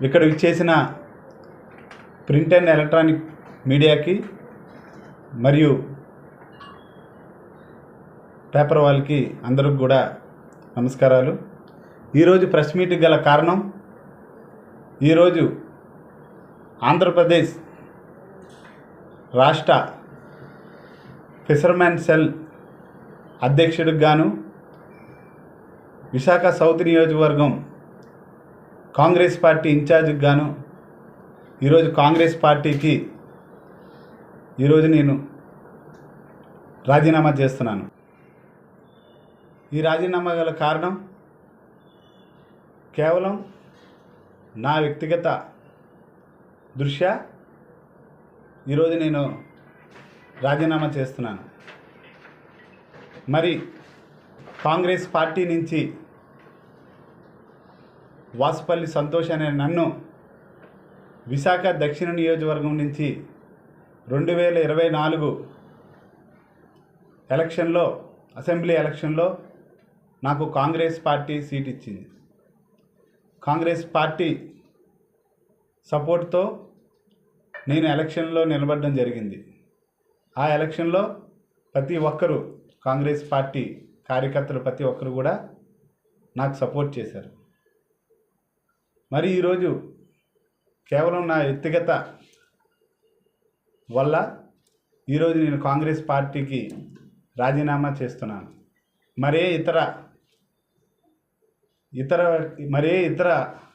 ఇక్కడ విచ్చేసిన print and electronic మీడియాకి మరియు పేపర్ వాళ్ళకి అందరికి కూడా నమస్కారాలు. ఈరోజు ప్రెస్ మీట్కి గల కారణం, ఈరోజు ఆంధ్రప్రదేశ్ రాష్ట్ర ఫిషర్మెన్ సెల్ అధ్యక్షుడికి గాను విశాఖ సౌత్ నియోజకవర్గం కాంగ్రెస్ పార్టీ ఇన్ఛార్జికి గాను ఈరోజు కాంగ్రెస్ పార్టీకి ఈరోజు నేను రాజీనామా చేస్తున్నాను. ఈ రాజీనామా గల కారణం కేవలం నా వ్యక్తిగత దృష్ట్యా ఈరోజు నేను రాజీనామా చేస్తున్నాను. మరి కాంగ్రెస్ పార్టీ నుంచి వాసుపల్లి సంతోష్ అనే నన్ను విశాఖ దక్షిణ నియోజకవర్గం నుంచి 2024 ఎలక్షన్లో, అసెంబ్లీ ఎలక్షన్లో నాకు కాంగ్రెస్ పార్టీ సీట్ ఇచ్చింది. కాంగ్రెస్ పార్టీ సపోర్ట్తో నేను ఎలక్షన్లో నిలబడడం జరిగింది. ఆ ఎలక్షన్లో ప్రతి ఒక్కరూ, కాంగ్రెస్ పార్టీ కార్యకర్తలు ప్రతి ఒక్కరు కూడా నాకు సపోర్ట్ చేశారు. మరి ఈరోజు కేవలం నా వ్యక్తిగత వల్ల ఈరోజు నేను కాంగ్రెస్ పార్టీకి రాజీనామా చేస్తున్నాను. మరే ఇతర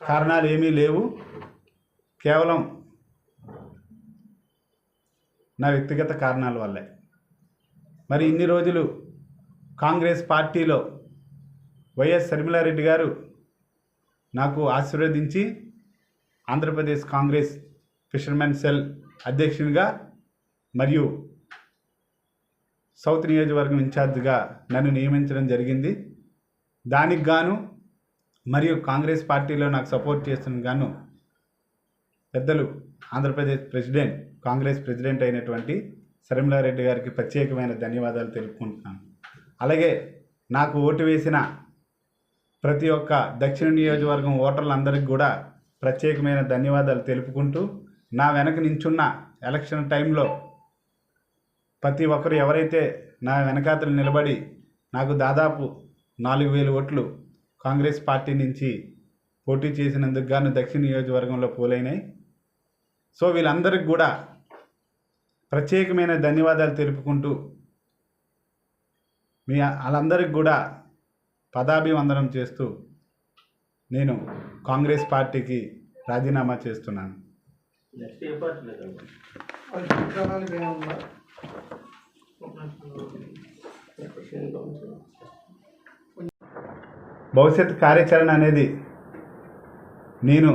కారణాలు ఏమీ లేవు. కేవలం నా వ్యక్తిగత కారణాల వల్లే. మరి ఇన్ని రోజులు కాంగ్రెస్ పార్టీలో వైఎస్ షర్మిలారెడ్డి గారు నాకు ఆశీర్వదించి ఆంధ్రప్రదేశ్ కాంగ్రెస్ ఫిషర్మెన్ సెల్ అధ్యక్షునిగా మరియు సౌత్ నియోజకవర్గం ఇన్ఛార్జిగా నన్ను నియమించడం జరిగింది. దానికి గాను మరియు కాంగ్రెస్ పార్టీలో నాకు సపోర్ట్ చేస్తున్న గాను పెద్దలు ఆంధ్రప్రదేశ్ ప్రెసిడెంట్, కాంగ్రెస్ ప్రెసిడెంట్ అయినటువంటి షర్మిలారెడ్డి గారికి ప్రత్యేకమైన ధన్యవాదాలు తెలుపుకుంటున్నాను. అలాగే నాకు ఓటు వేసిన ప్రతి ఒక్క దక్షిణ నియోజకవర్గం ఓటర్లందరికీ కూడా ప్రత్యేకమైన ధన్యవాదాలు తెలుపుకుంటూ, నా వెనక నించున్న ఎలక్షన్ టైంలో ప్రతి ఒక్కరు ఎవరైతే నా వెనకాతలు నిలబడి నాకు దాదాపు 4,000 ఓట్లు కాంగ్రెస్ పార్టీ నుంచి పోటీ చేసినందుకు గాను దక్షిణ నియోజకవర్గంలో పోలైనాయి. సో వీళ్ళందరికీ కూడా ప్రత్యేకమైన ధన్యవాదాలు తెలుపుకుంటూ వాళ్ళందరికీ కూడా పదాభివందనం చేస్తూ నేను కాంగ్రెస్ పార్టీకి రాజీనామా చేస్తున్నాను. భవిష్యత్ కార్యాచరణ అనేది నేను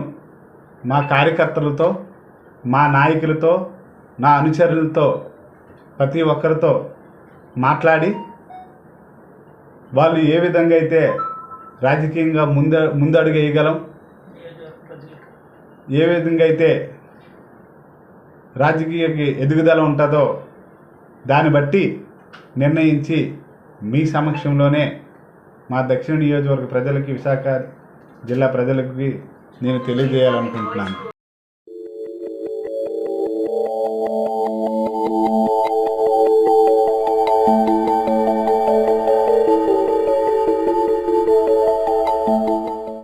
మా కార్యకర్తలతో, మా నాయకులతో, నా అనుచరులతో ప్రతి ఒక్కరితో మాట్లాడి వాళ్ళు ఏ విధంగా అయితే రాజకీయంగా ముందడుగు వేయగలం, ఏ విధంగా అయితే రాజకీయ ఎదుగుదల ఉంటుందో దాన్ని బట్టి నిర్ణయించి మీ సమక్షంలోనే మా దక్షిణ నియోజకవర్గ ప్రజలకి, విశాఖ జిల్లా ప్రజలకి నేను తెలియజేయాలనుకుంటున్నాను.